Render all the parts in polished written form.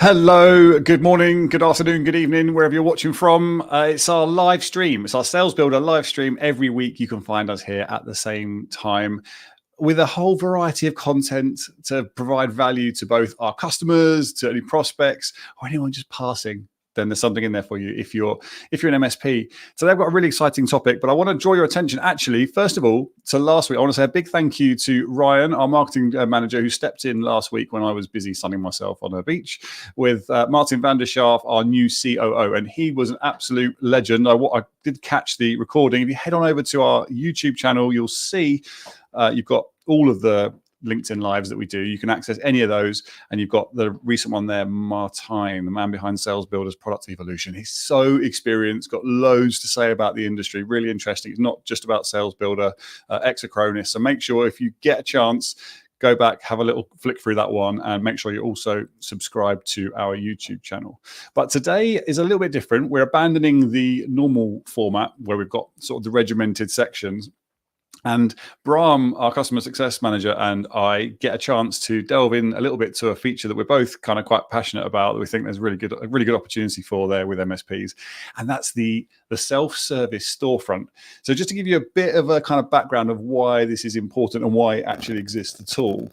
Hello, good morning, good afternoon, good evening, wherever you're watching from. It's our live stream. It's our Salesbuildr live stream. Every week you can find us here at the same time with a whole variety of content to provide value to both our customers, to any prospects, or anyone just passing. Then there's something in there for you if you're an MSP. So they've got a really exciting topic, but I want to draw your attention actually, first of all, to last week. I want to say a big thank you to Ryan, our marketing manager, who stepped in last week when I was busy sunning myself on a beach with Martin van der Schaaf, our new COO, and he was an absolute legend. I did catch the recording. If you head on over to our YouTube channel, you'll see you've got all of the LinkedIn lives that we do. You can access any of those, and you've got the recent one there, Martijn, the man behind Salesbuildr's product evolution. He's so experienced, got loads to say about the industry, really interesting. It's not just about Salesbuildr, Exochronis. So make sure if you get a chance, go back, have a little flick through that one, and make sure you also subscribe to our YouTube channel. But today is a little bit different. We're abandoning the normal format where we've got sort of the regimented sections. And Bram, our customer success manager, and I get a chance to delve in a little bit to a feature that we're both kind of quite passionate about, that we think there's a really good opportunity for there with MSPs. And that's the self-service storefront. So just to give you a bit of a kind of background of why this is important and why it actually exists at all.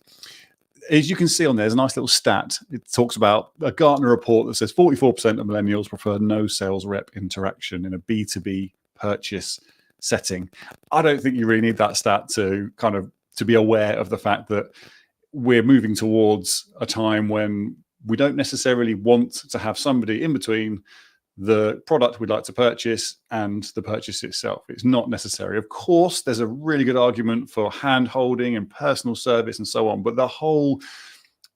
As you can see on there, there's a nice little stat. It talks about a Gartner report that says 44% of millennials prefer no sales rep interaction in a B2B purchase setting. I don't think you really need that stat to be aware of the fact that we're moving towards a time when we don't necessarily want to have somebody in between the product we'd like to purchase and the purchase itself. It's not necessary. Of course, there's a really good argument for hand-holding and personal service and so on, but the whole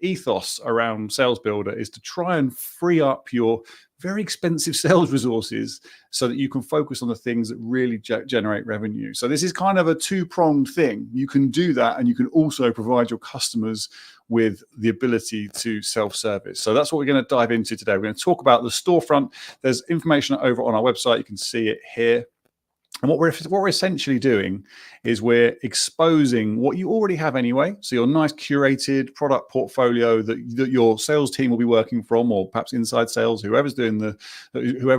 ethos around Salesbuildr is to try and free up your very expensive sales resources so that you can focus on the things that really generate revenue. So this is kind of a two-pronged thing. You can do that, and you can also provide your customers with the ability to self-service. So that's what we're going to dive into today. We're going to talk about the storefront. There's information over on our website. You can see it here. And what we're essentially doing is we're exposing what you already have anyway. So your nice curated product portfolio that your sales team will be working from, or perhaps inside sales, whoever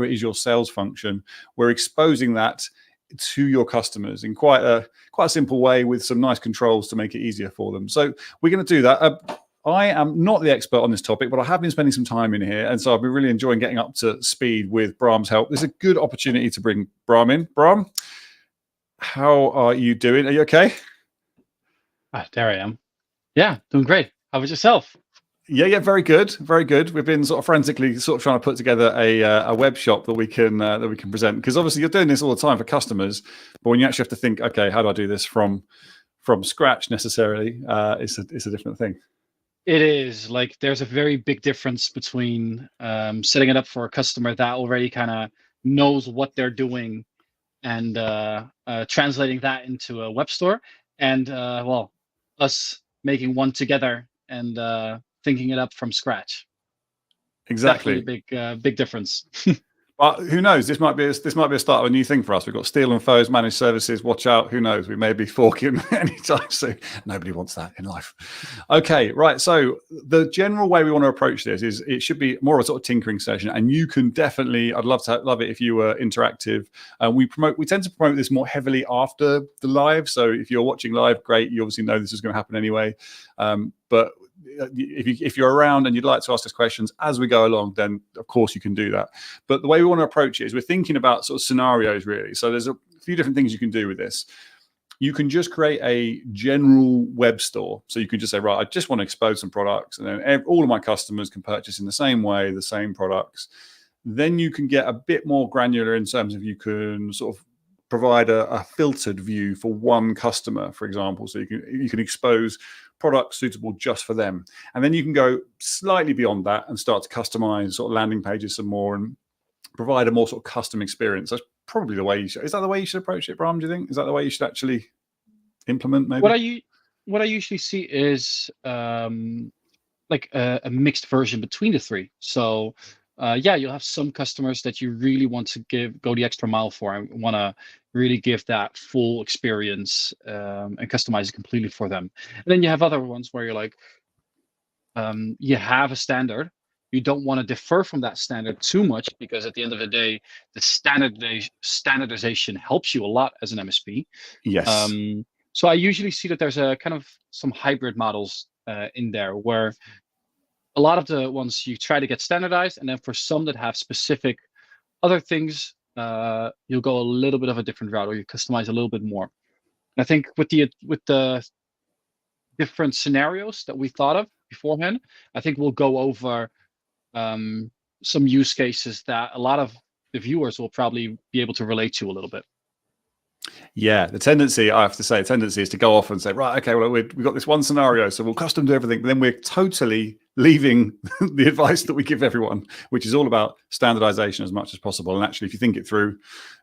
is your sales function. We're exposing that to your customers in quite a simple way with some nice controls to make it easier for them. So we're going to do that. I am not the expert on this topic, but I have been spending some time in here. And so I've been really enjoying getting up to speed with Bram's help. This is a good opportunity to bring Bram in. Bram, how are you doing? Are you okay? There I am. Yeah, doing great. How about yourself? Yeah, very good, very good. We've been sort of forensically trying to put together a web shop that we can present, because obviously you're doing this all the time for customers, but when you actually have to think, okay, how do I do this from scratch necessarily? It's a different thing. It is like there's a very big difference between setting it up for a customer that already kind of knows what they're doing and translating that into a web store, and us making one together and thinking it up from scratch. Exactly. Definitely a big difference. But who knows? This might be a start of a new thing for us. We've got Steal and Foes managed services. Watch out! Who knows? We may be forking anytime soon. Nobody wants that in life. Okay, right. So the general way we want to approach this is it should be more of a sort of tinkering session, and you can definitely. I'd love it if you were interactive. We tend to promote this more heavily after the live. So if you're watching live, great. You obviously know this is going to happen anyway. But if you're around and you'd like to ask us questions as we go along, then of course you can do that. But the way we want to approach it is we're thinking about sort of scenarios, really. So there's a few different things you can do with this. You can just create a general web store. So you can just say, right, I just want to expose some products, and then all of my customers can purchase in the same way, the same products. Then you can get a bit more granular in terms of you can sort of provide a filtered view for one customer, for example. So you can expose products suitable just for them. And then you can go slightly beyond that and start to customize sort of landing pages some more and provide a more sort of custom experience. That's probably the way you should. Is that the way you should approach it, Bram, do you think? Is that the way you should actually implement maybe? What I usually see is like a mixed version between the three. So you'll have some customers that you really want to go the extra mile for and want to really give that full experience and customize it completely for them. And then you have other ones where you're like, you have a standard, you don't want to differ from that standard too much, because at the end of the day, the standardization helps you a lot as an MSP. Yes. So I usually see that there's a kind of some hybrid models in there, where a lot of the ones you try to get standardized, and then for some that have specific other things, you'll go a little bit of a different route, or you customize a little bit more. And I think with the different scenarios that we thought of beforehand, I think we'll go over some use cases that a lot of the viewers will probably be able to relate to a little bit. Yeah, the tendency, I have to say, is to go off and say, right, okay, well, we've got this one scenario, so we'll custom do everything. But then we're totally leaving the advice that we give everyone, which is all about standardization as much as possible. And actually, if you think it through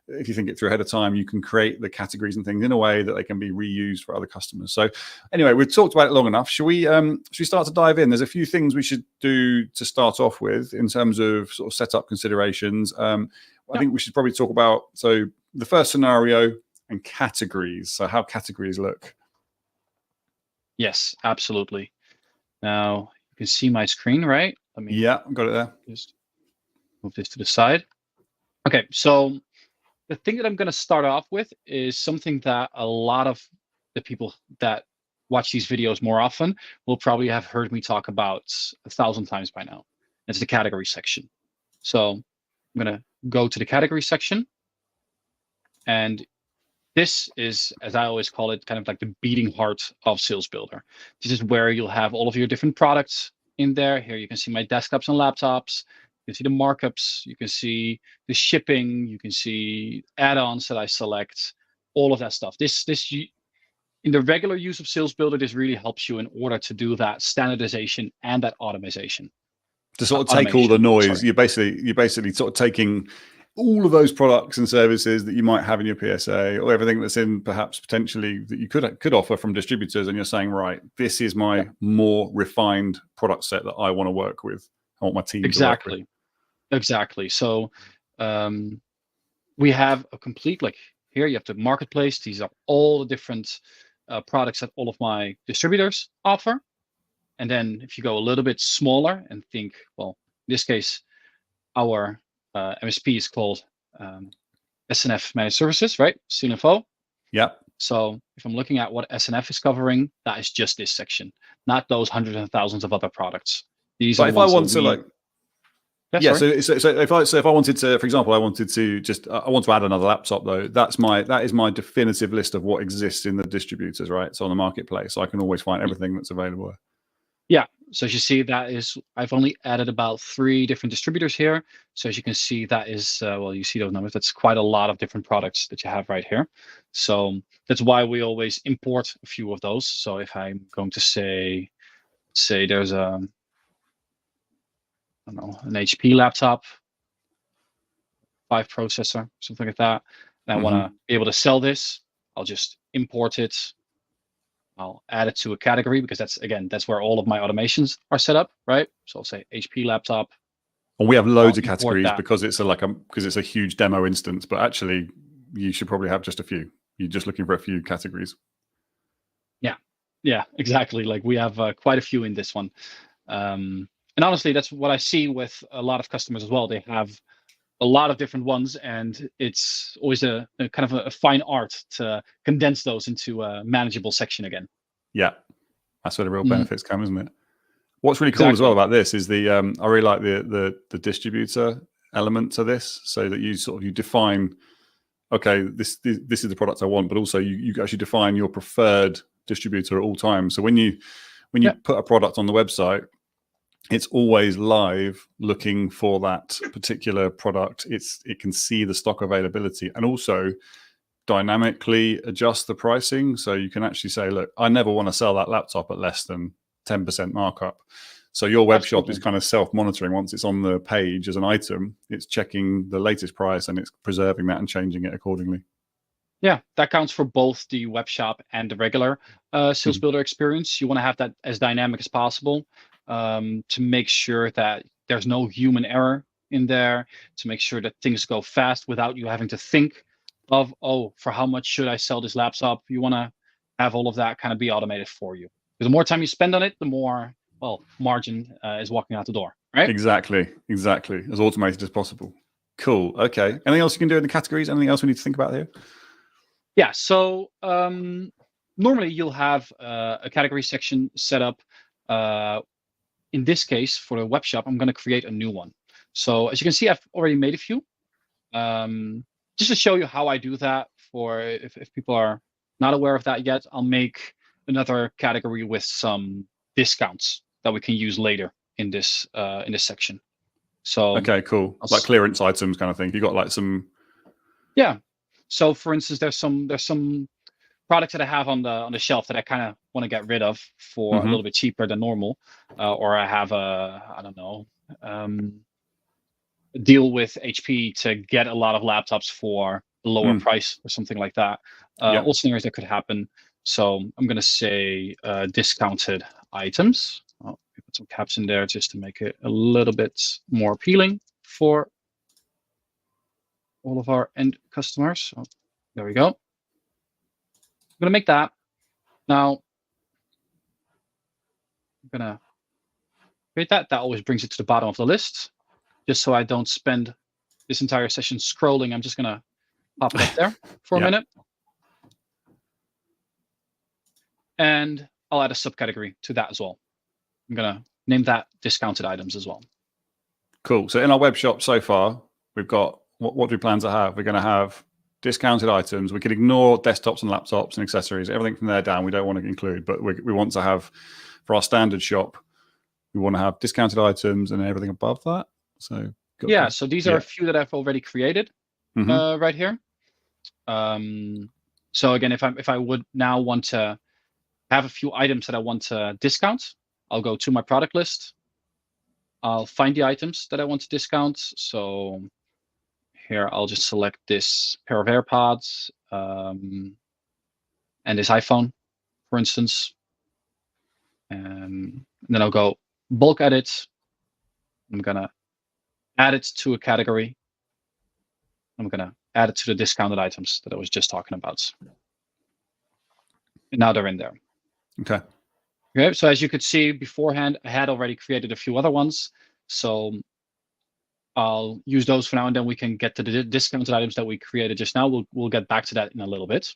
ahead of time, you can create the categories and things in a way that they can be reused for other customers. So anyway, we've talked about it long enough. Should we start to dive in? There's a few things we should do to start off with in terms of sort of setup considerations. I think we should probably talk about, so the first scenario, and categories. So how categories look. Yes, absolutely. Now you can see my screen, right? Let me. Yeah, I've got it there. Just move this to the side. Okay, so the thing that I'm going to start off with is something that a lot of the people that watch these videos more often will probably have heard me talk about 1,000 times by now. It's the category section. So I'm going to go to the category section, and this is, as I always call it, kind of like the beating heart of Salesbuildr. This is where you'll have all of your different products in there. Here you can see my desktops and laptops. You can see the markups. You can see the shipping. You can see add-ons that I select. All of that stuff. This in the regular use of Salesbuildr, this really helps you in order to do that standardization and that automation. To sort of take all the noise. Sorry. You're basically sort of taking all of those products and services that you might have in your PSA, or everything that's in perhaps potentially that you could offer from distributors, and you're saying, right, this is my more refined product set that I want to work with. I want my team to work with. Exactly. So we have a complete, like here you have the marketplace. These are all the different products that all of my distributors offer. And then if you go a little bit smaller and think, well, in this case, our MSP is called SNF Managed Services, right? CNFO. Yeah. So if I'm looking at what SNF is covering, that is just this section, not those hundreds and thousands of other products. These are. But if I want to like, yeah. So if I wanted to, for example, I wanted to just I want to add another laptop though. That is my definitive list of what exists in the distributors, right? So on the marketplace, so I can always find everything that's available. Yeah. So as you see, that is, I've only added about 3 different distributors here. So as you can see, that is, well, you see those numbers. That's quite a lot of different products that you have right here. So that's why we always import a few of those. So if I'm going to say there's a, I don't know, an HP laptop, 5 processor, something like that, and I want to be able to sell this, I'll just import it. I'll add it to a category, because that's where all of my automations are set up, right? So I'll say HP laptop. And we have loads of categories because it's a huge demo instance, but actually you should probably have just a few. You're just looking for a few categories. Yeah, exactly. Like we have quite a few in this one. And honestly, that's what I see with a lot of customers as well. They have a lot of different ones, and it's always a kind of a fine art to condense those into a manageable section again. Yeah, that's where the real benefits come, isn't it? What's really cool as well about this is the I really like the distributor element to this, so that you define, okay, this is the product I want, but also you actually define your preferred distributor at all times. So when you put a product on the website, it's always live looking for that particular product. It can see the stock availability and also dynamically adjust the pricing. So you can actually say, look, I never want to sell that laptop at less than 10% markup. So your web shop is kind of self-monitoring. Once it's on the page as an item, it's checking the latest price and it's preserving that and changing it accordingly. Yeah, that counts for both the web shop and the regular Salesbuildr experience. You want to have that as dynamic as possible, to make sure that there's no human error in there, to make sure that things go fast without you having to think of, oh, for how much should I sell this laptop? You want to have all of that kind of be automated for you. Because the more time you spend on it, the more, well, margin is walking out the door. right? Exactly. As automated as possible. Cool. Okay. Anything else you can do in the categories? Anything else we need to think about here? Yeah. So normally you'll have a category section set up. In this case, for the web shop, I'm going to create a new one. So as you can see, I've already made a few. Just to show you how I do that, for if people are not aware of that yet, I'll make another category with some discounts that we can use later in this section. So okay, cool. Like clearance items kind of thing. You got like some. Yeah. So for instance, there's some products that I have on the shelf that I kind of want to get rid of for a little bit cheaper than normal, or I have I don't know, a deal with HP to get a lot of laptops for a lower price or something like that. All scenarios that could happen. So I'm going to say discounted items. I'll put some caps in there just to make it a little bit more appealing for all of our end customers. Oh, there we go. I'm going to make that. Now, I'm going to create that. That always brings it to the bottom of the list. Just so I don't spend this entire session scrolling, I'm just going to pop it up there for a minute. And I'll add a subcategory to that as well. I'm going to name that discounted items as well. Cool. So in our web shop so far, we've got, what do we plan to have? We're going to have discounted items. We can ignore desktops and laptops and accessories, everything from there down we don't want to include, but we want to have, for our standard shop, we want to have discounted items and everything above that. So yeah, so these are a few that I've already created right here. So again, if I would now want to have a few items that I want to discount, I'll go to my product list. I'll find the items that I want to discount. So here I'll just select this pair of AirPods and this iPhone, for instance. And then I'll go bulk edit. I'm gonna add it to a category. I'm gonna add it to the discounted items that I was just talking about. And now they're in there. Okay. Okay, so as you could see beforehand, I had already created a few other ones. So I'll use those for now, and then we can get to the discounted items that we created just now. We'll get back to that in a little bit.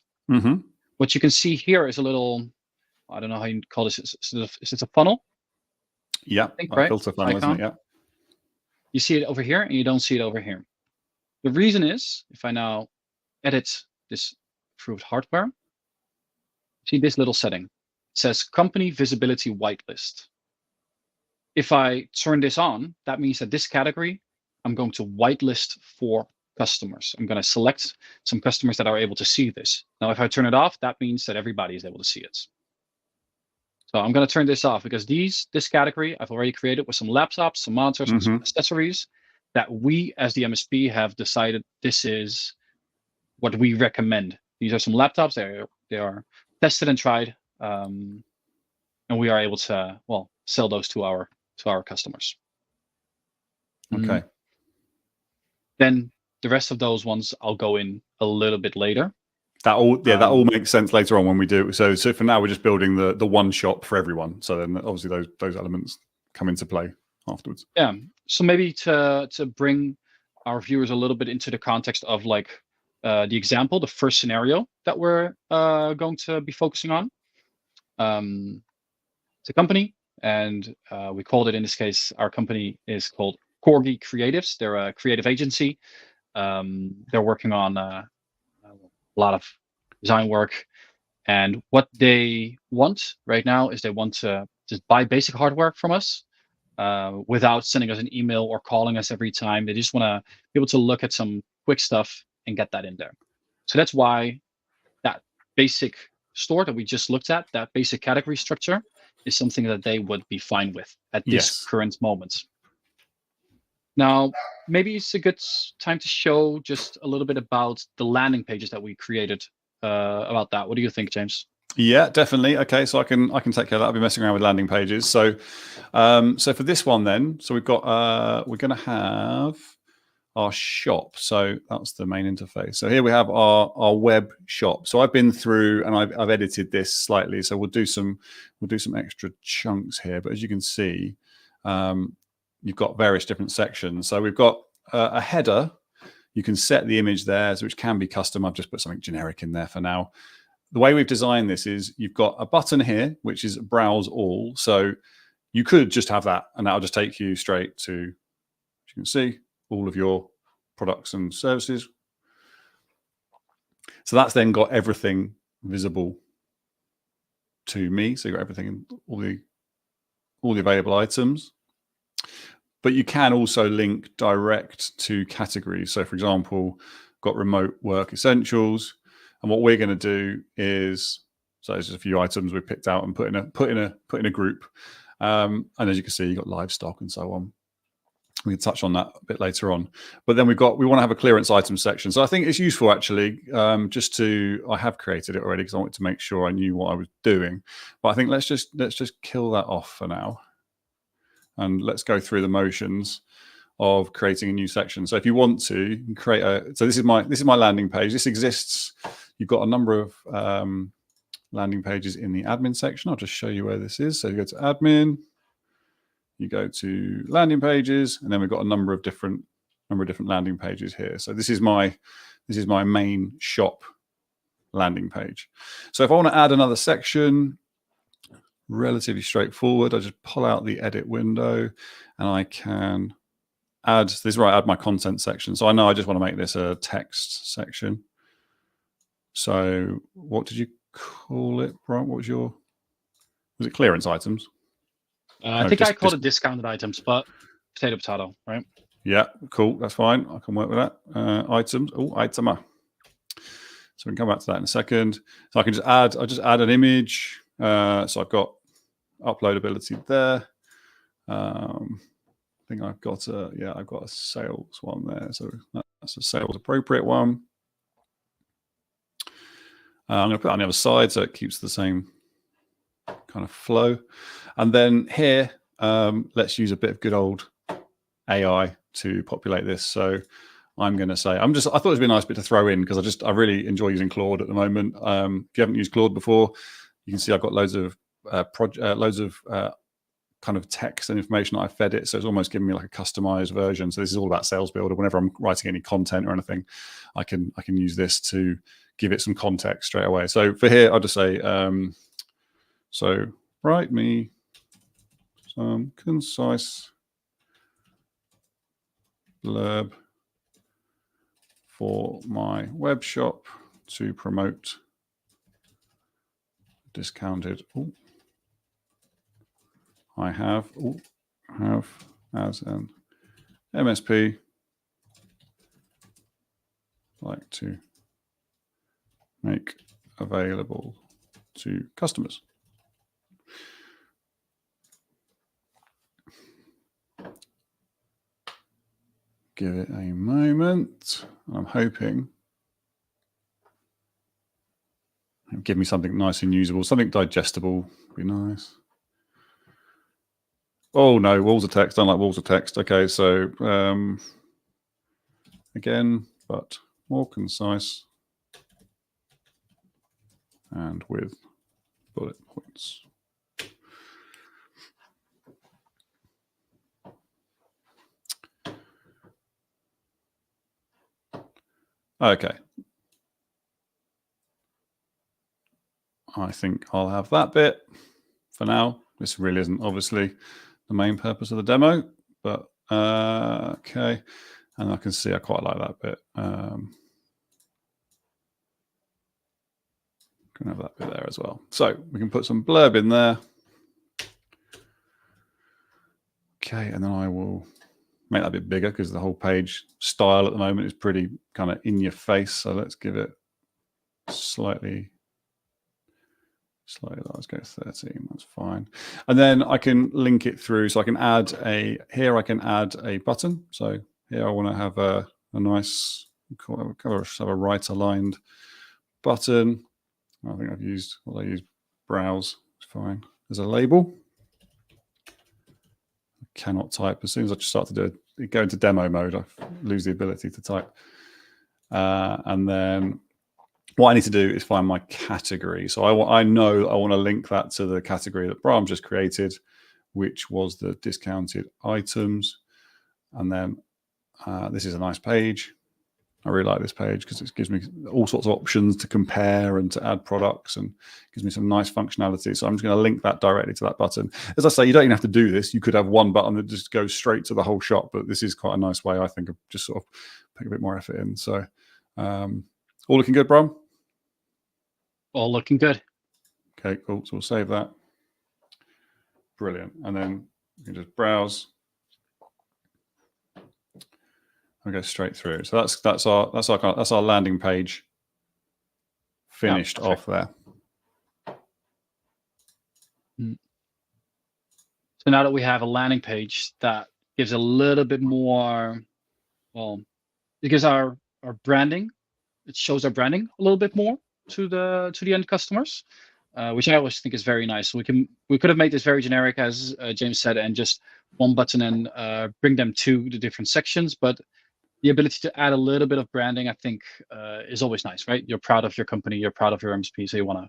What you can see here is a little, I don't know how you call this. Is it a funnel? Yeah, I think, right? Filter funnel, isn't it? Yeah. You see it over here, and you don't see it over here. The reason is, if I now edit this approved hardware, see this little setting. It says company visibility whitelist. If I turn this on, that means that this category, I'm going to whitelist for customers. I'm going to select some customers that are able to see this. Now, if I turn it off, that means that everybody is able to see it. So I'm going to turn this off because this category I've already created with some laptops, some monitors, and some accessories that we as the MSP have decided this is what we recommend. These are some laptops. They are tested and tried, and we are able to sell those to our customers. Okay. Then the rest of those ones I'll go in a little bit later. That all makes sense later on when we do. So for now we're just building the one shop for everyone. So then obviously those elements come into play afterwards. Yeah. So maybe to bring our viewers a little bit into the context of like the example, the first scenario that we're going to be focusing on. It's a company, and we called it, in this case, our company is called Corgi Creatives. They're a creative agency. They're working on a lot of design work, and what they want right now is they want to just buy basic hardware from us without sending us an email or calling us every time. They just want to be able to look at some quick stuff and get that in there. So that's why that basic store that we just looked at, that basic category structure, is something that they would be fine with at this current moment. Now, maybe it's a good time to show just a little bit about the landing pages that we created about that. What do you think, James? Yeah, definitely. Okay, so I can take care of that. I'll be messing around with landing pages. So, so for this one, then, so we've got we're going to have our shop. So that's the main interface. So here we have our web shop. So I've been through and I've edited this slightly. So we'll do some extra chunks here. But as you can see, you've got various different sections. So we've got a header. You can set the image there, which can be custom. I've just put something generic in there for now. The way we've designed this is you've got a button here, which is browse all. So you could just have that, and that'll just take you straight to, as you can see, all of your products and services. So that's then got everything visible to me. So you've got everything, all the available items. But you can also link direct to categories. So for example, got remote work essentials. And what we're going to do is, so there's just a few items we've picked out and put in a group. And as you can see, you've got livestock and so on. We can touch on that a bit later on. But then we want to have a clearance items section. So I think it's useful actually, I have created it already because I wanted to make sure I knew what I was doing. But I think let's just kill that off for now. And let's go through the motions of creating a new section. So if you want to, you can create so this is my landing page. This exists. You've got a number of landing pages in the admin section. I'll just show you where this is. So you go to admin, you go to landing pages, and then we've got a number of different landing pages here. So this is my main shop landing page. So if I want to add another section, relatively straightforward. I just pull out the edit window, and I can add. This is where I add my content section. So I know I just want to make this a text section. So what did you call it, Bram? Was it clearance items? I think I called it discounted items, but potato, right? Yeah, cool. That's fine. I can work with that. Items. Oh, itema. So we can come back to that in a second. So I can just add. I just add an image. So I've got uploadability there. I think I've got I've got a sales one there. So that's a sales appropriate one. I'm going to put it on the other side so it keeps the same kind of flow. And then here, let's use a bit of good old AI to populate this. So I'm going to say, I thought it would be a nice bit to throw in because I really enjoy using Claude at the moment. If you haven't used Claude before, you can see I've got loads of kind of text and information that I fed it. So it's almost giving me like a customized version. So this is all about Salesbuildr. Whenever I'm writing any content or anything, I can use this to give it some context straight away. So for here, I'll just say, so write me some concise blurb for my web shop to promote discounted. Ooh. I have as an MSP like to make available to customers. Give it a moment. I'm hoping it'll give me something nice and usable, something digestible would be nice. Oh no, walls of text. I don't like walls of text. Okay, so again, but more concise and with bullet points. Okay. I think I'll have that bit for now. This really isn't obviously the main purpose of the demo, but okay. And I can see I quite like that bit. Can have that bit there as well. So we can put some blurb in there. Okay, and then I will make that a bit bigger because the whole page style at the moment is pretty kind of in your face. So let's give it slightly, let's go 13, that's fine. And then I can link it through. So I can add here I can add a button. So here I want to have a nice, have a right aligned button. I think I use browse, it's fine. There's a label. I cannot type. As soon as I just start to go into demo mode, I lose the ability to type. And then what I need to do is find my category. So I know I want to link that to the category that Bram just created, which was the discounted items. And then this is a nice page. I really like this page because it gives me all sorts of options to compare and to add products, and gives me some nice functionality. So I'm just going to link that directly to that button. As I say, you don't even have to do this. You could have one button that just goes straight to the whole shop, but this is quite a nice way, I think, of just sort of putting a bit more effort in. So all looking good, Bram? All looking good. Okay, cool. So we'll save that. Brilliant. And then you can just browse. I'll go straight through. So that's our landing page finished off there. So now that we have a landing page that gives a little bit more, well, because our branding, it shows our branding a little bit more to the end customers, which I always think is very nice. So we could have made this very generic, as James said, and just one button and bring them to the different sections, but the ability to add a little bit of branding, I think, is always nice, right? You're proud of your company, you're proud of your MSP, so you want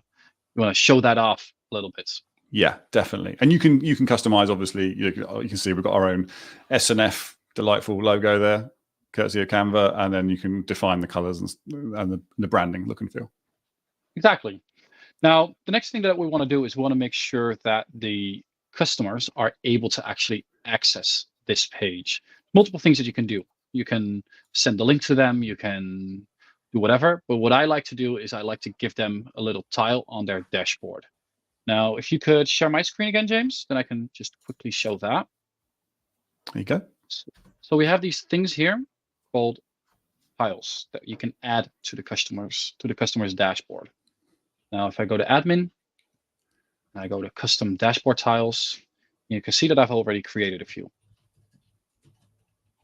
to show that off a little bit. Yeah, definitely. And you can customize. Obviously, you can see we've got our own S&F delightful logo there, courtesy of Canva, and then you can define the colors and the branding look and feel. Exactly. Now, the next thing that we want to do is we want to make sure that the customers are able to actually access this page. Multiple things that you can do. You can send the link to them, you can do whatever. But what I like to do is I like to give them a little tile on their dashboard. Now, if you could share my screen again, James, then I can just quickly show that. There you go. So we have these things here called tiles that you can add to the customer's dashboard. Now, if I go to admin, and I go to custom dashboard tiles, you can see that I've already created a few.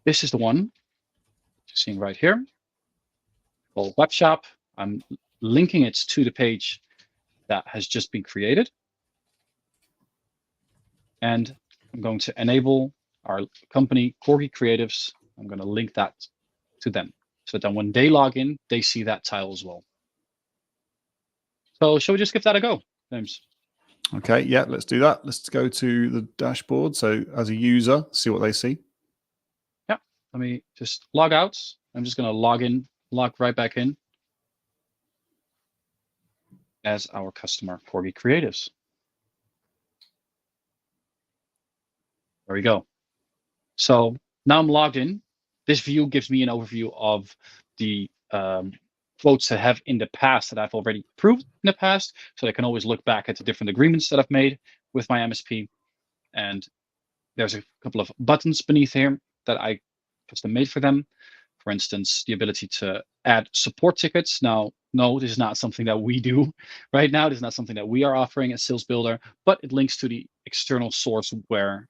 This is the one you're seeing right here, called web shop. I'm linking it to the page that has just been created. And I'm going to enable our company, Corgi Creatives. I'm going to link that to them, so that when they log in, they see that tile as well. So shall we just give that a go, James? Okay, yeah, let's do that. Let's go to the dashboard. So as a user, see what they see. Yeah, let me just log out. I'm just going to log right back in as our customer, Corgi Creatives. There we go. So now I'm logged in. This view gives me an overview of the quotes I have in the past that I've already approved in the past. So I can always look back at the different agreements that I've made with my MSP. And there's a couple of buttons beneath here that I custom made for them. For instance, the ability to add support tickets. Now, no, this is not something that we do right now. This is not something that we are offering at Salesbuildr, but it links to the external source where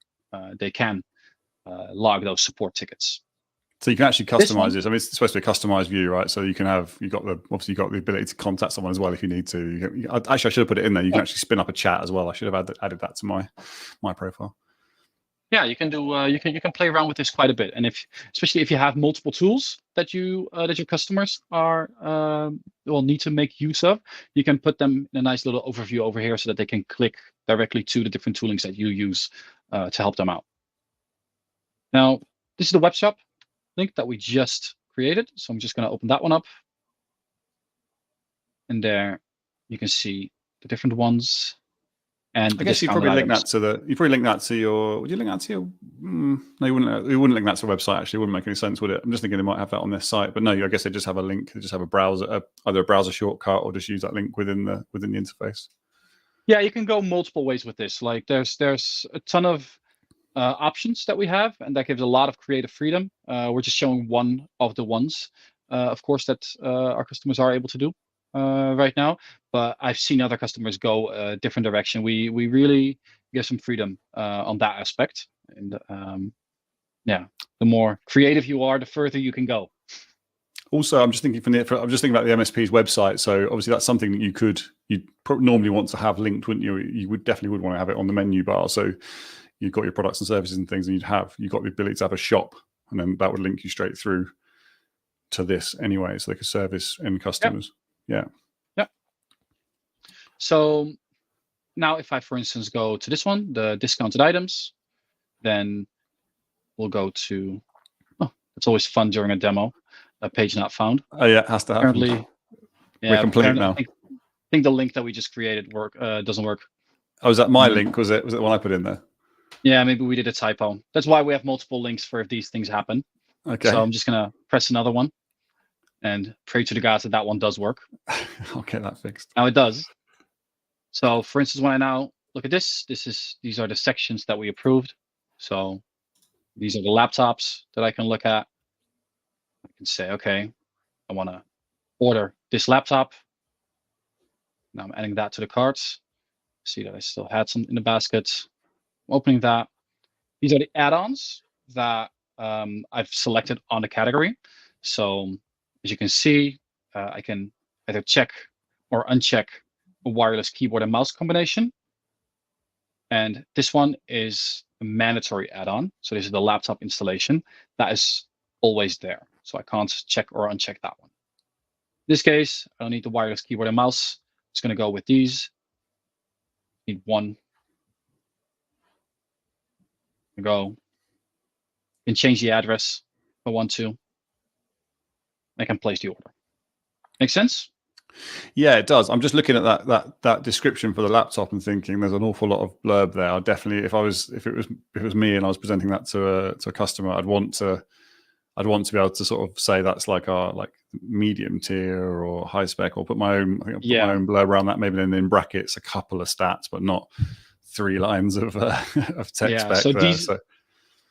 they can log those support tickets. So you can actually customize this. I mean, it's supposed to be a customized view, right? So you can have, obviously you've got the ability to contact someone as well if you need to. Actually, I should have put it in there. You can actually spin up a chat as well. I should have added that to my profile. Yeah, you can do. You can play around with this quite a bit, and especially if you have multiple tools that your customers are need to make use of, you can put them in a nice little overview over here so that they can click directly to the different toolings that you use to help them out. Now, this is the web shop link that we just created, so I'm just going to open that one up, and there you can see the different ones. And I guess you probably link that to your. Would you link that to your? No, you wouldn't. You wouldn't link that to a website. Actually, it wouldn't make any sense, would it? I'm just thinking they might have that on their site, but no. I guess they just have a link. They just have a browser, either a browser shortcut, or just use that link within the interface. Yeah, you can go multiple ways with this. Like there's a ton of options that we have, and that gives a lot of creative freedom. We're just showing one of the ones, of course, that our customers are able to do right now. But I've seen other customers go a different direction. We really give some freedom on that aspect, and the more creative you are, the further you can go. Also, I'm just thinking about the MSP's website. So obviously, that's something that you'd normally want to have linked, wouldn't you? You definitely would want to have it on the menu bar. So you've got your products and services and things, and you've got the ability to have a shop, and then that would link you straight through to this anyway, so they could service end customers. Yep. So now if I, for instance, go to this one, the discounted items, then we'll go to, oh, it's always fun during a demo, a page not found. Oh yeah, it has to happen. Apparently, We're complete now. I think the link that we just created doesn't work. Oh, was that my link? Was it the one I put in there? Yeah, maybe we did a typo. That's why we have multiple links for if these things happen. Okay. So I'm just gonna press another one and pray to the gods that that one does work. I'll get that fixed. Now it does. So for instance, when I now look at this, these are the sections that we approved. So these are the laptops that I can look at. I can say, okay, I want to order this laptop. Now I'm adding that to the carts. See that I still had some in the basket. I'm opening that. These are the add-ons that I've selected on the category. So as you can see, I can either check or uncheck a wireless keyboard and mouse combination. And this one is a mandatory add-on. So this is the laptop installation that is always there. So I can't check or uncheck that one. In this case, I don't need the wireless keyboard and mouse. It's going to go with these. Need one. Go. I can change the address if I want to. I can place the order. Make sense? Yeah, it does. I'm just looking at that description for the laptop and thinking there's an awful lot of blurb there. I definitely, if it was me and I was presenting that to a customer, I'd want to be able to sort of say that's like our medium tier or high spec, or put my own my own blurb around that, maybe then in brackets a couple of stats, but not 3 lines of text spec. So there,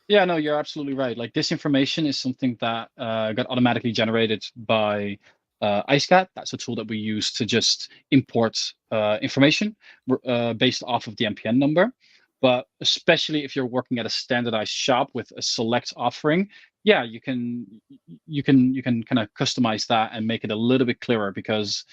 yeah, no, you're absolutely right. Like this information is something that got automatically generated by IceCat. That's a tool that we use to just import information based off of the MPN number. But especially if you're working at a standardized shop with a select offering, yeah, you can kind of customize that and make it a little bit clearer, because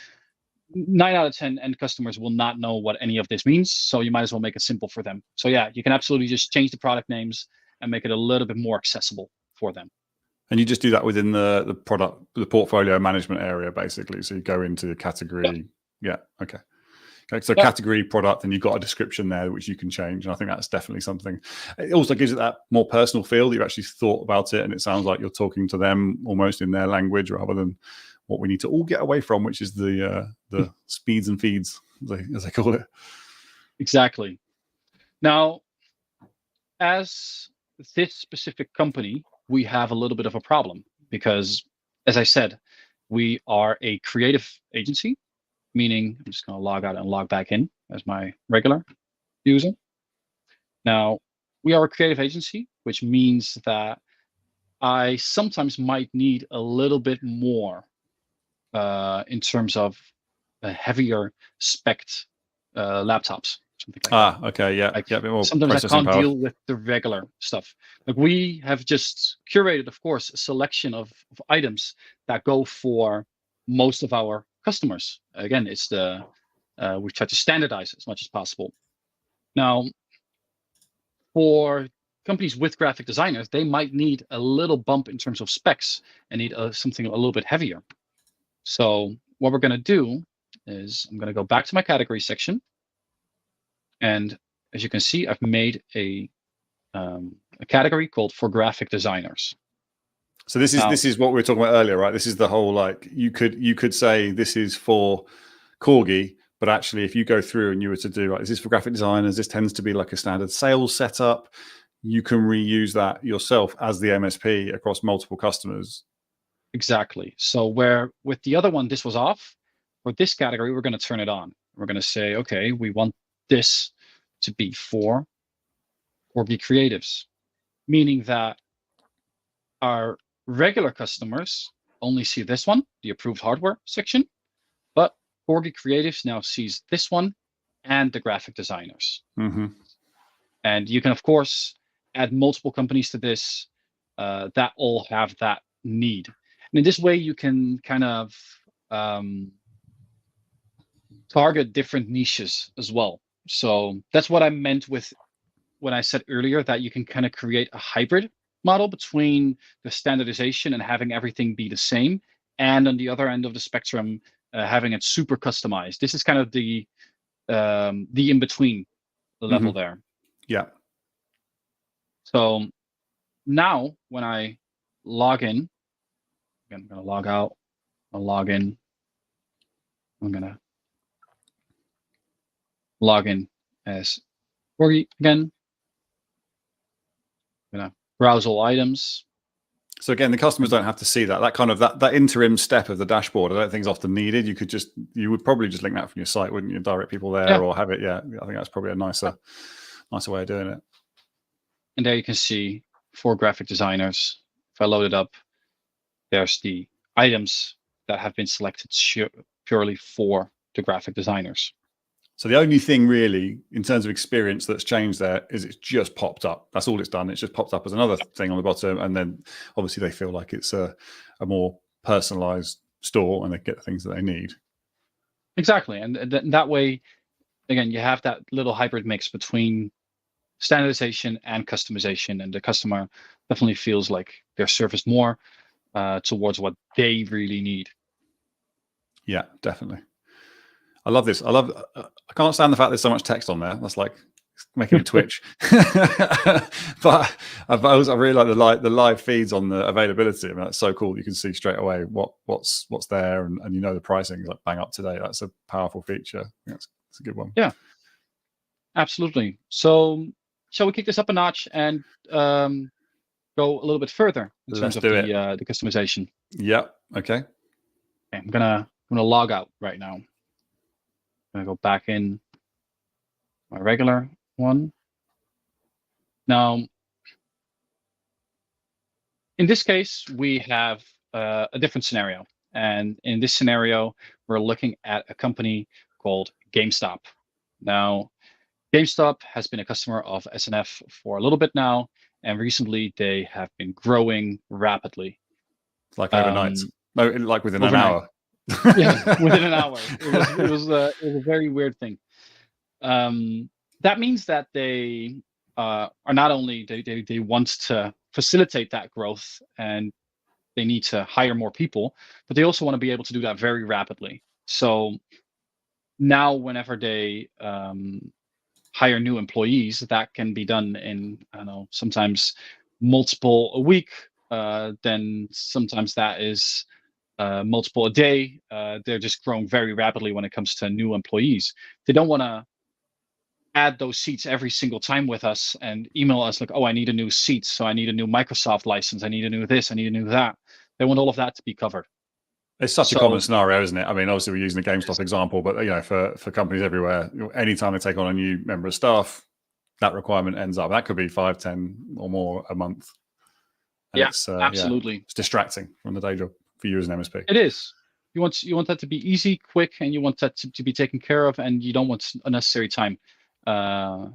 9 out of 10 end customers will not know what any of this means. So you might as well make it simple for them. So yeah, you can absolutely just change the product names and make it a little bit more accessible for them. And you just do that within the portfolio management area, basically. So you go into the category. Yeah. Okay. So category product, and you've got a description there which you can change. And I think that's definitely something. It also gives it that more personal feel that you've actually thought about it, and it sounds like you're talking to them almost in their language rather than what we need to all get away from, which is the speeds and feeds, as they call it. Exactly. Now, as this specific company, we have a little bit of a problem because, as I said, we are a creative agency, meaning I'm just going to log out and log back in as my regular user. Now, we are a creative agency, which means that I sometimes might need a little bit more in terms of heavier spec'd laptops. Something like that. Okay, yeah. Like, a bit more sometimes I can't deal with the regular stuff. Like we have just curated, of course, a selection of items that go for most of our customers. Again, it's we've tried to standardize as much as possible. Now, for companies with graphic designers, they might need a little bump in terms of specs and need something a little bit heavier. So what we're going to do is I'm going to go back to my category section. And as you can see, I've made a category called for graphic designers. So this is what we were talking about earlier, right? This is the whole, like, you could say this is for Corgi, but actually if you go through and you were to do, like, this is for graphic designers, this tends to be like a standard sales setup. You can reuse that yourself as the MSP across multiple customers. Exactly. So where with the other one, this was off, for this category, we're going to turn it on. We're going to say, okay, we want this to be for Corgi creatives, meaning that our regular customers only see this one, the approved hardware section, but Corgi creatives now sees this one and the graphic designers. Mm-hmm. And you can, of course, add multiple companies to this that all have that need. And in this way, you can kind of target different niches as well. So that's what I meant with when I said earlier that you can kind of create a hybrid model between the standardization and having everything be the same, and on the other end of the spectrum, having it super customized. This is kind of the the in-between level there. Yeah. So now when I log in, again, I'm going to log out, I'll log in. I'm going to log in as Corgi again. I'm going to browse all items. So again, the customers don't have to see that kind of that interim step of the dashboard. I don't think is often needed. You would probably just link that from your site, wouldn't you? Direct people there or have it. Yeah, I think that's probably a nicer way of doing it. And there you can see for graphic designers. If I load it up, there's the items that have been selected purely for the graphic designers. So the only thing really in terms of experience that's changed there is it's just popped up. That's all it's done. It's just popped up as another thing on the bottom. And then obviously they feel like it's a more personalized store and they get the things that they need. Exactly. And that way, again, you have that little hybrid mix between standardization and customization. And the customer definitely feels like they're serviced more towards what they really need. Yeah, definitely. I love this. I can't stand the fact there's so much text on there. That's like making me twitch. But I really like the live feeds on the availability. I mean, that's so cool. You can see straight away what's there, and you know the pricing is like bang up to date. That's a powerful feature. It's a good one. Yeah, absolutely. So shall we kick this up a notch and go a little bit further in terms of the customization? Yeah. Okay. I'm gonna log out right now. I'm going to go back in my regular one. Now, in this case, we have a different scenario. And in this scenario, we're looking at a company called GameStop. Now, GameStop has been a customer of SNF for a little bit now. And recently, they have been growing rapidly. Like overnight? No, like within an hour. Yeah, within an hour. It was a very weird thing. That means that they are not only they want to facilitate that growth and they need to hire more people, but they also want to be able to do that very rapidly. So now whenever they hire new employees, that can be done in, I don't know, sometimes multiple a week. Then sometimes that is multiple a day. They're just growing very rapidly when it comes to new employees. They don't want to add those seats every single time with us and email us like, oh, I need a new seat. So I need a new Microsoft license. I need a new this. I need a new that. They want all of that to be covered. It's such a common scenario, isn't it? I mean, obviously we're using the GameStop example, but for companies everywhere, anytime they take on a new member of staff, that requirement ends up. That could be 5, 10 or more a month. And yeah, absolutely. It's distracting from the day job for you as an MSP. It is. You want that to be easy, quick, and you want that to be taken care of, and you don't want unnecessary time to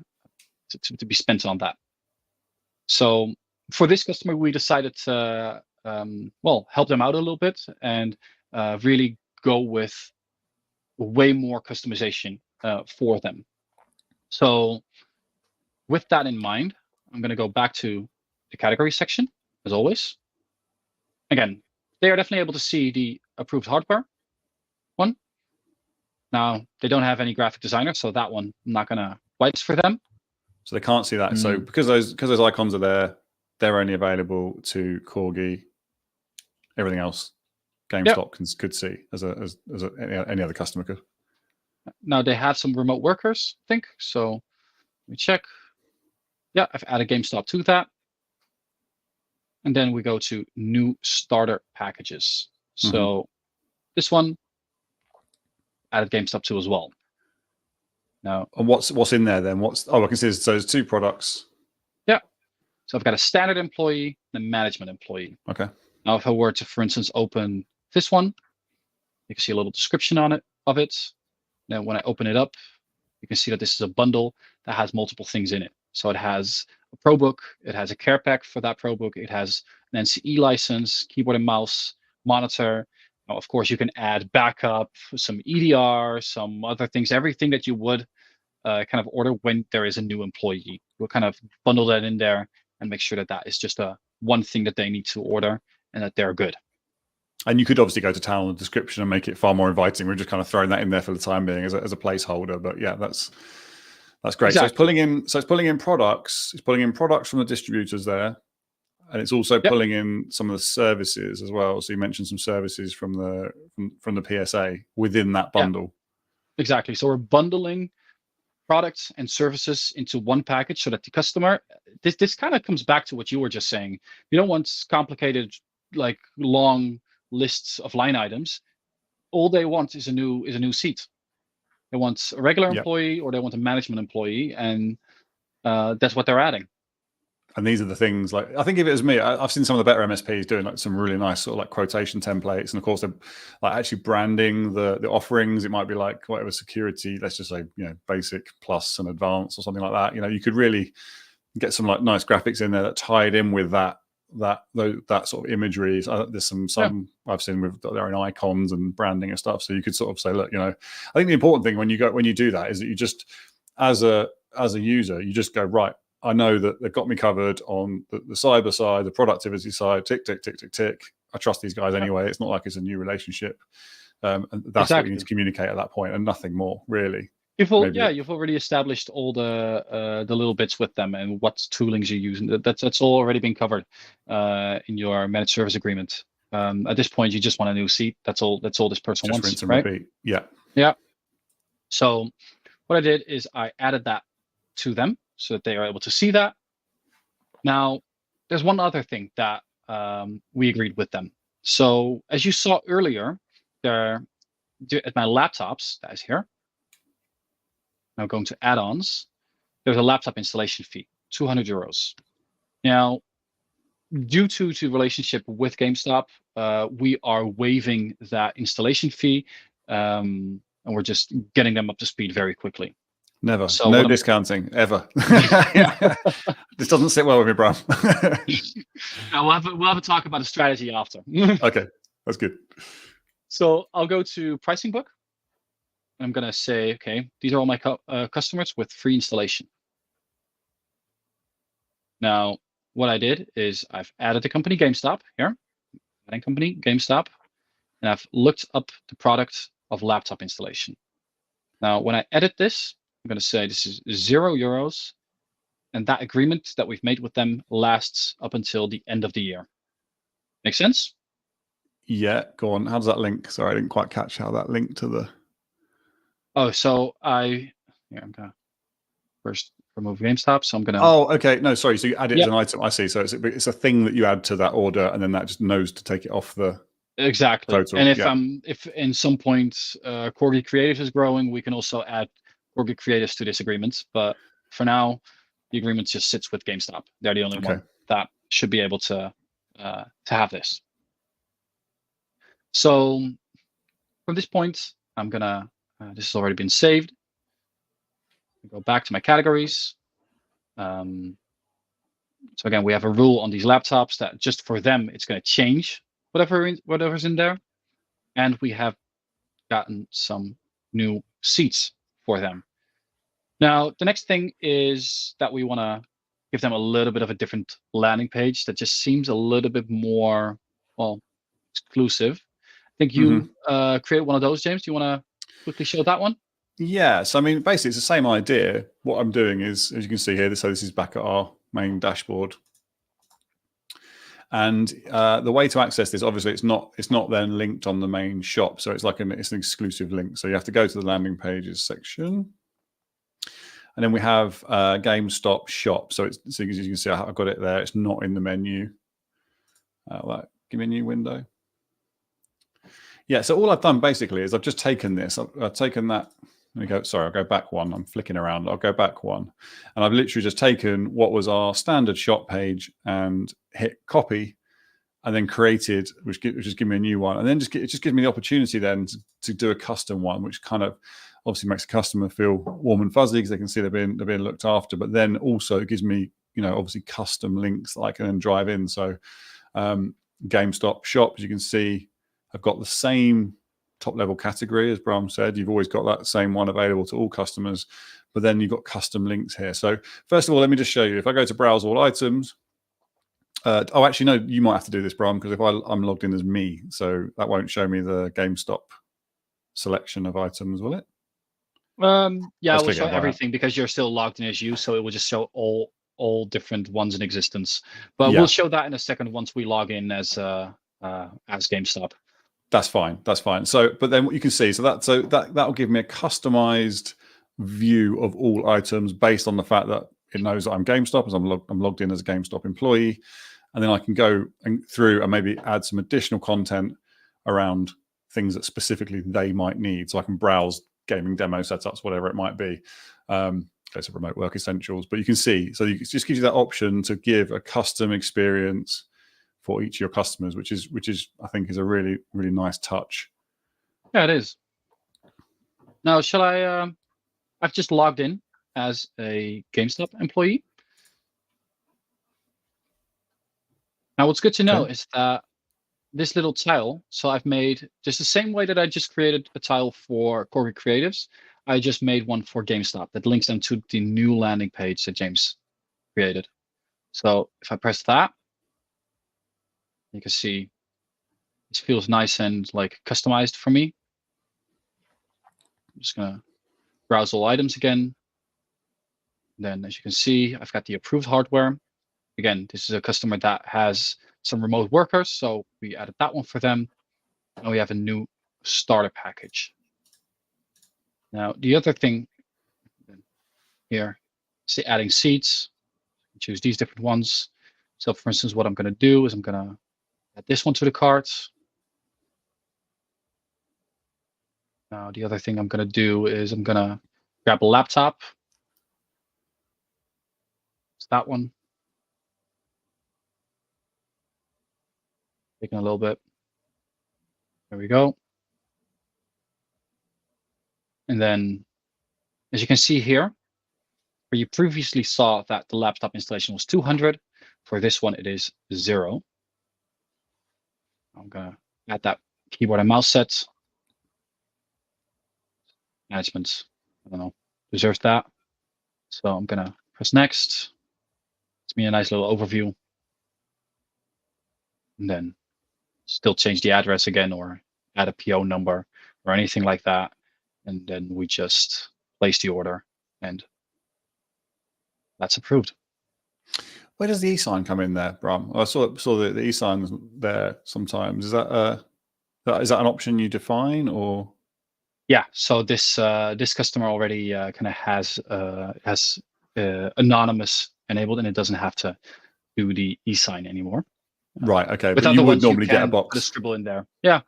be spent on that. So for this customer, we decided to help them out a little bit and really go with way more customization for them. So with that in mind, I'm going to go back to the category section as always. Again, they are definitely able to see the approved hardware one. Now, they don't have any graphic designer, so that one I'm not going to wipe for them. So they can't see that. So because those icons are there, they're only available to Corgi. Everything else, GameStop could see as any other customer could. Now they have some remote workers, I think. So let me check. Yeah, I've added GameStop to that. And then we go to new starter packages. So this one added GameStop to as well. Now, and what's in there then? I can see so there's 2 products. Yeah. So I've got a standard employee and a management employee. Okay. Now, if I were to, for instance, open this one, you can see a little description on it of it. Now, when I open it up, you can see that this is a bundle that has multiple things in it. So it has a pro book, it has a care pack for that pro book, it has an NCE license, keyboard and mouse, monitor. Now, of course, you can add backup, some EDR, some other things, everything that you would kind of order when there is a new employee. We'll kind of bundle that in there and make sure that that is just one thing that they need to order and that they're good. And you could obviously go to town on the description and make it far more inviting. We're just kind of throwing that in there for the time being as a placeholder. But yeah, that's great. Exactly. So it's pulling in products. It's pulling in products from the distributors there, and it's also pulling in some of the services as well. So you mentioned some services from the PSA within that bundle. Yeah, exactly. So we're bundling products and services into one package so that the customer, this kind of comes back to what you were just saying. You don't want complicated, like long lists of line items. All they want is a new seat. They want a regular employee or they want a management employee, and that's what they're adding. And these are the things, like, I think if it was me, I've seen some of the better MSPs doing like some really nice sort of like quotation templates. And of course, they're like actually branding the offerings. It might be like whatever security, let's just say, basic, plus, and advanced or something like that. You could really get some like nice graphics in there that tied in with that sort of imagery. There's some I've seen with their own icons and branding and stuff. So you could sort of say, look, I think the important thing when you do that is that you just, as a user, you just go, right, I know that they've got me covered on the cyber side, the productivity side, tick, tick, tick, tick, tick. I trust these guys anyway. It's not like it's a new relationship. And that's what you need to communicate at that point, and nothing more, really. You've already established all the little bits with them and what toolings you're using. That's all already been covered in your managed service agreement. At this point, you just want a new seat. That's all this person wants, rinse and right? repeat. Yeah. Yeah. So what I did is I added that to them so that they are able to see that. Now, there's one other thing that we agreed with them. So as you saw earlier, there at my laptops, that is here. Now going to add-ons, there's a laptop installation fee, 200 euros. Now, due to relationship with GameStop, we are waiving that installation fee, and we're just getting them up to speed very quickly. Never. So no discounting, ever. This doesn't sit well with me, Bram. We'll have a talk about a strategy after. Okay, that's good. So I'll go to pricing book. I'm going to say, okay, these are all my customers with free installation. Now, what I did is I've added the company GameStop here, adding company GameStop, and I've looked up the product of laptop installation. Now, when I edit this, I'm going to say this is €0, and that agreement that we've made with them lasts up until the end of the year. Make sense? Yeah, go on. How does that link? Sorry, I didn't quite catch how that linked to the... Oh, so I'm gonna first remove GameStop. So I'm gonna. Oh, okay. No, sorry. So you add it as an item. I see. So it's a thing that you add to that order, and then that just knows to take it off the total. And if in some point Corgi Creatives is growing, we can also add Corgi Creatives to this agreement. But for now, the agreement just sits with GameStop. They're the only one that should be able to have this. So from this point, I'm gonna. This has already been saved. Go back to my categories. So again, we have a rule on these laptops that just for them, it's going to change whatever's in there. And we have gotten some new seats for them. Now, the next thing is that we want to give them a little bit of a different landing page that just seems a little bit more, exclusive. I think you create one of those, James. Do you want to quickly show that one? Yeah, so I mean, basically, it's the same idea. What I'm doing is, as you can see here, so this is back at our main dashboard. And the way to access this, obviously, it's not then linked on the main shop. So it's like it's an exclusive link. So you have to go to the landing pages section. And then we have GameStop shop. So as you can see, I've got it there. It's not in the menu. Give me a new window. Yeah, so all I've done basically is I've just taken this. I've taken that. Let me go. Sorry, I'll go back one. I'm flicking around. I'll go back one. And I've literally just taken what was our standard shop page and hit copy and then created, which just give me a new one. And then it just gives me the opportunity then to do a custom one, which kind of obviously makes the customer feel warm and fuzzy because they can see they're being looked after. But then also it gives me, obviously custom links that I can then drive in. So GameStop shop, as you can see, I've got the same top level category as Bram said. You've always got that same one available to all customers, but then you've got custom links here. So first of all, let me just show you. If I go to browse all items, Oh, actually, no, you might have to do this, Bram, because if I'm logged in as me, so that won't show me the GameStop selection of items, will it? Yeah, it will show everything because you're still logged in as you, so it will just show all different ones in existence. But we'll show that in a second once we log in as GameStop. That's fine. That's fine. So, but then what you can see, that'll give me a customized view of all items based on the fact that it knows that I'm GameStop, as I'm logged in as a GameStop employee, and then I can go through and maybe add some additional content around things that specifically they might need. So I can browse gaming demo setups, whatever it might be. Case of remote work essentials, but you can see, so it just gives you that option to give a custom experience for each of your customers, which is I think is a really, really nice touch. Yeah, it is. Now, shall I? I've just logged in as a GameStop employee. Now, what's good to know is that this little tile, so I've made just the same way that I just created a tile for corporate creatives. I just made one for GameStop that links them to the new landing page that James created. So if I press that, you can see this feels nice and like customized for me. I'm just gonna browse all items again. Then as you can see, I've got the approved hardware. Again, this is a customer that has some remote workers, so we added that one for them. And we have a new starter package. Now, the other thing here is adding seats. Choose these different ones. So for instance, what I'm going to do is I'm going to add this one to the cart. Now, the other thing I'm going to do is I'm going to grab a laptop. It's that one. Taking a little bit. There we go. And then, as you can see here, where you previously saw that the laptop installation was 200, for this one it is 0. I'm gonna add that keyboard and mouse set. Management, I don't know, deserves that. So I'm gonna press next. It's me a nice little overview. And then still change the address again or add a PO number or anything like that. And then we just place the order and that's approved. Where does the e-sign come in there, Bram? I saw the e-sign there sometimes. Is that an option you define, or? Yeah, so this customer already kind of has anonymous enabled, and it doesn't have to do the e-sign anymore. Right. Okay. But you would normally get a box. Put a scribble in there. Yeah.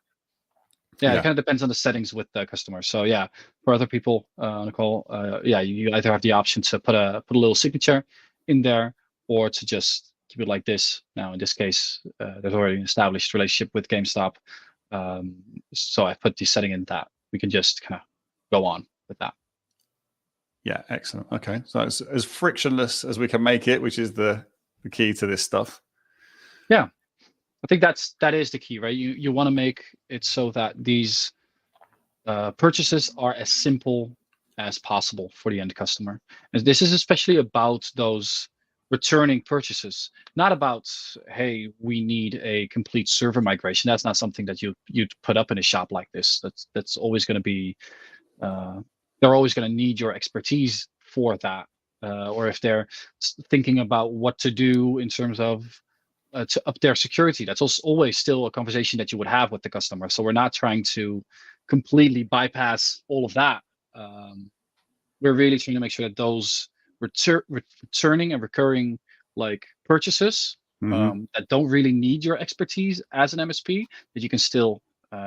Yeah, it kind of depends on the settings with the customer. So yeah, for other people on the call, you either have the option to put a little signature in there, or to just keep it like this. Now in this case, there's already an established relationship with GameStop, so I put the setting in that we can just kind of go on with that. Yeah, excellent. Okay, so it's as frictionless as we can make it, which is the key to this stuff. Yeah. I think that is the key, right? You want to make it so that these purchases are as simple as possible for the end customer. And this is especially about those returning purchases, not about, hey, we need a complete server migration. That's not something that you'd put up in a shop like this. That's always going to be, they're always going to need your expertise for that. Or if they're thinking about what to do in terms of to up their security, that's also always still a conversation that you would have with the customer. So we're not trying to completely bypass all of that. We're really trying to make sure that those returning and recurring like purchases that don't really need your expertise as an MSP, that you can still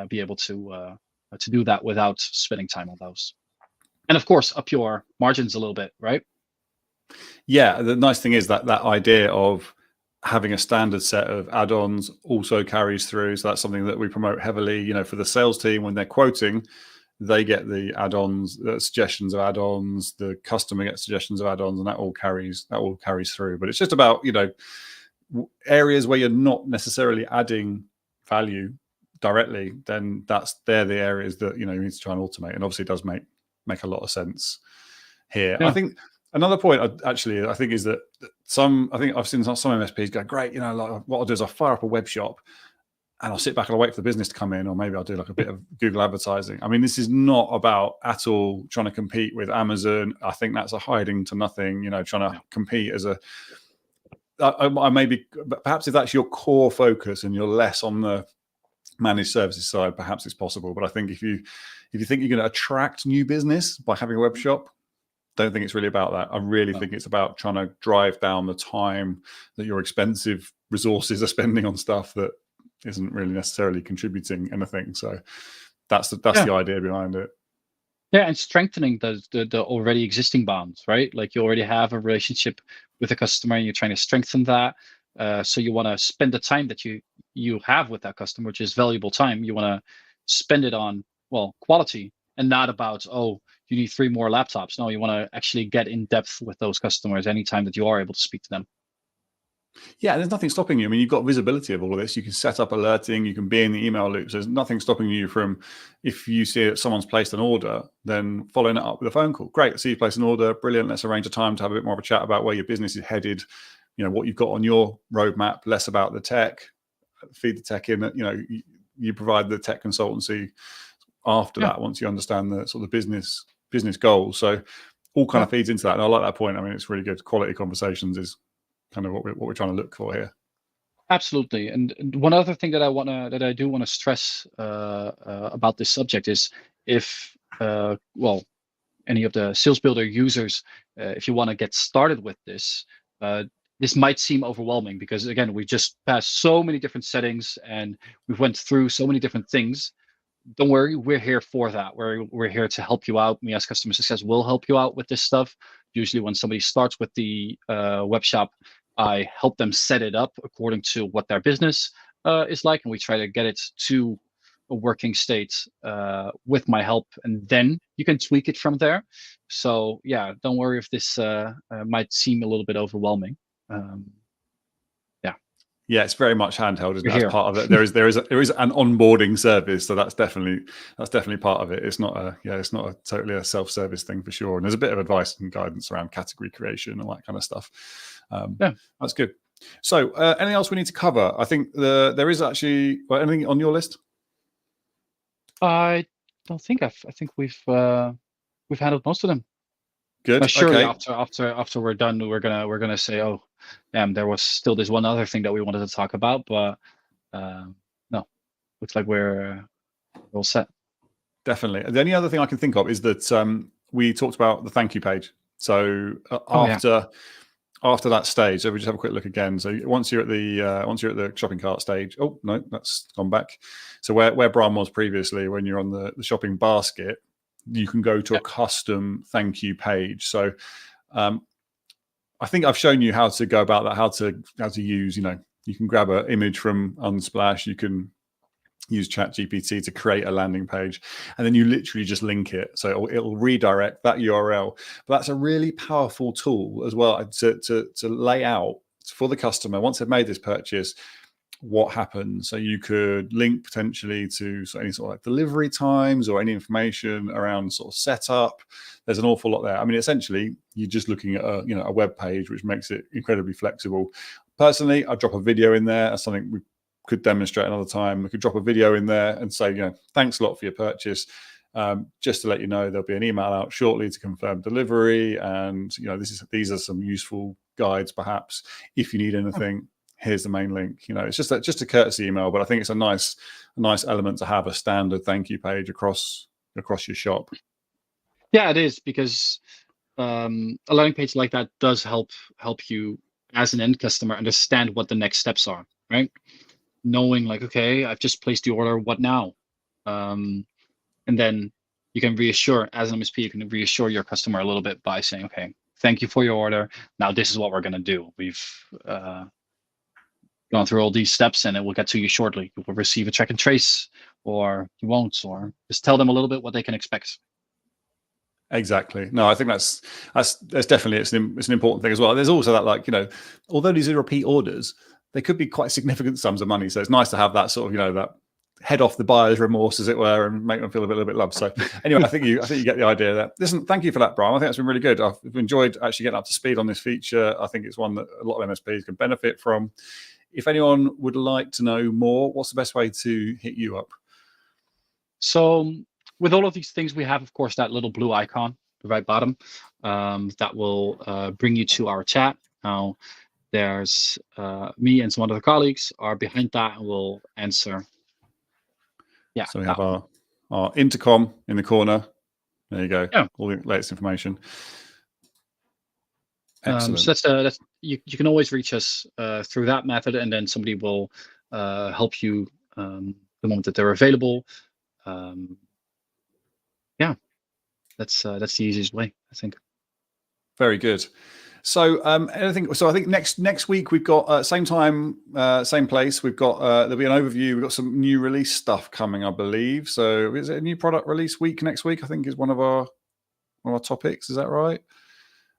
be able to do that without spending time on those. And of course, up your margins a little bit, right? Yeah, the nice thing is that idea of having a standard set of add-ons also carries through. So that's something that we promote heavily. You know, for the sales team, when they're quoting, they get the add-ons, suggestions of add-ons. The customer gets suggestions of add-ons, and that all carries through. But it's just about, you know, areas where you're not necessarily adding value directly. Then they're the areas that, you know, you need to try and automate. And obviously, it does make a lot of sense here. Yeah. I think Another point, I think, is that I think I've seen some MSPs go, great, like what I'll do is I'll fire up a web shop and I'll sit back and I'll wait for the business to come in, or maybe I'll do like a bit of Google advertising. I mean, this is not about at all trying to compete with Amazon. I think that's a hiding to nothing, trying to compete as a, I maybe, perhaps if that's your core focus and you're less on the managed services side, perhaps it's possible. But I think if you think you're going to attract new business by having a web shop, don't think it's really about that. I really think it's about trying to drive down the time that your expensive resources are spending on stuff that isn't really necessarily contributing anything. So that's the idea behind it. Yeah, and strengthening the already existing bonds, right? Like you already have a relationship with a customer and you're trying to strengthen that. So you want to spend the time that you have with that customer, which is valuable time. You want to spend it on, well, quality, and not about, oh, you need 3 more laptops. No, you want to actually get in depth with those customers anytime that you are able to speak to them. Yeah, there's nothing stopping you. I mean, you've got visibility of all of this. You can set up alerting. You can be in the email loops. There's nothing stopping you from, if you see that someone's placed an order, then following it up with a phone call. Great, see you place an order. Brilliant. Let's arrange a time to have a bit more of a chat about where your business is headed. What you've got on your roadmap. Less about the tech. Feed the tech in. You provide the tech consultancy after that. Once you understand the sort of business goals. So all kind of feeds into that. And I like that point. I mean, it's really good. Quality conversations is kind of what we're trying to look for here. Absolutely. And one other thing that I do want to stress about this subject is if any of the Salesbuildr users, if you want to get started with this, this might seem overwhelming because again, we just passed so many different settings and we've went through so many different things. Don't worry, we're here for that. We're here to help you out. Me as customer success will help you out with this stuff. Usually when somebody starts with the web shop, I help them set it up according to what their business is like, and we try to get it to a working state with my help, and then you can tweak it from there. So yeah, don't worry if this might seem a little bit overwhelming. Yeah, it's very much handheld, isn't it? That's part of it. There is an onboarding service, so that's definitely part of it. It's not a totally a self-service thing for sure. And there's a bit of advice and guidance around category creation and all that kind of stuff. That's good. So anything else we need to cover? I think there is actually anything on your list. I don't think I think we've handled most of them. Good. Surely okay. after we're done, we're gonna say, oh, damn, there was still this one other thing that we wanted to talk about, but no, looks like we're all set. Definitely. The only other thing I can think of is that we talked about the thank you page. So after that stage, so we just have a quick look again. So once you're at the shopping cart stage, oh no, that's gone back. So where Bram was previously, when you're on the shopping basket, you can go to a custom thank you page. So I think I've shown you how to go about that, how to use, you can grab an image from Unsplash, you can use ChatGPT to create a landing page, and then you literally just link it. So it'll redirect that URL. But that's a really powerful tool as well to lay out for the customer, once they've made this purchase, what happens. So you could link potentially to any sort of like delivery times or any information around sort of setup. There's an awful lot there. I mean, essentially, you're just looking at a web page, which makes it incredibly flexible. Personally, I'd drop a video in there. That's something we could demonstrate another time. We could drop a video in there and say, thanks a lot for your purchase. Just to let you know, there'll be an email out shortly to confirm delivery, and these are some useful guides. Perhaps if you need anything, here's the main link. It's just a courtesy email, but I think it's a nice element to have a standard thank you page across your shop. Yeah, it is, because a landing page like that does help you as an end customer understand what the next steps are, right? Knowing like, okay, I've just placed the order, what now? And then you can reassure, as an MSP, you can reassure your customer a little bit by saying, okay, thank you for your order. Now this is what we're going to do. We've gone through all these steps, and it will get to you shortly. You will receive a track and trace, or you won't, or just tell them a little bit what they can expect. Exactly. No, I think that's definitely it's an important thing as well. There's also that, although these are repeat orders, they could be quite significant sums of money. So it's nice to have that sort of, that head off the buyer's remorse, as it were, and make them feel a little bit loved. So anyway, I think you get the idea there. Listen, thank you for that, Bram. I think that's been really good. I've enjoyed actually getting up to speed on this feature. I think it's one that a lot of MSPs can benefit from. If anyone would like to know more, what's the best way to hit you up? So with all of these things, we have, of course, that little blue icon, the right bottom, that will bring you to our chat. Now, there's me and some other colleagues are behind that and will answer. Yeah. So we have our intercom in the corner. There you go. Yeah. All the latest information. Excellent. So that's you can always reach us through that method, and then somebody will help you the moment that they're available. Yeah, that's the easiest way, I think. Very good. So I think next week we've got same time, same place. We've got there'll be an overview. We've got some new release stuff coming, I believe. So is it a new product release week next week? I think is one of our topics. Is that right?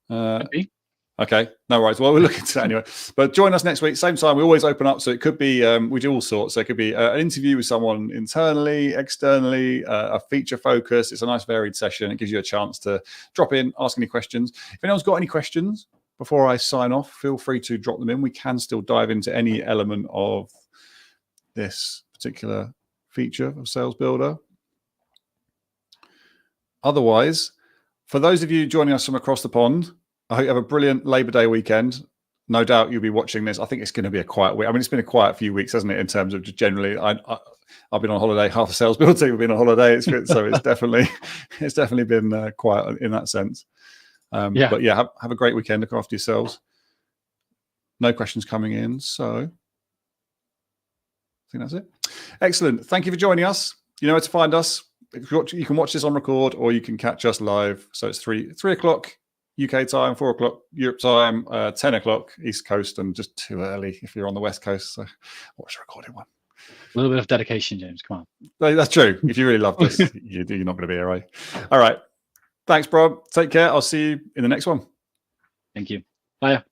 Maybe. Okay, no worries. Well, we'll look into that anyway. But join us next week, same time. We always open up, so it could be we do all sorts. So it could be an interview with someone internally, externally, a feature focus. It's a nice varied session. It gives you a chance to drop in, ask any questions. If anyone's got any questions before I sign off, feel free to drop them in. We can still dive into any element of this particular feature of Salesbuildr. Otherwise, for those of you joining us from across the pond, I hope you have a brilliant Labor Day weekend. No doubt you'll be watching this. I think it's going to be a quiet week. I mean, it's been a quiet few weeks, hasn't it, in terms of just generally. I've been on holiday. Half the Salesbuildr team have been on holiday. So it's definitely been quiet in that sense. But yeah, have a great weekend. Look after yourselves. No questions coming in. So I think that's it. Excellent. Thank you for joining us. You know where to find us. You can watch this on record or you can catch us live. So it's 3 o'clock. UK time, 4 o'clock Europe time, 10 o'clock East Coast, and just too early if you're on the West Coast. So watch the recorded one. A little bit of dedication, James. Come on. That's true. If you really love this, you're not going to be away. All right. Thanks, Bram. Take care. I'll see you in the next one. Thank you. Bye.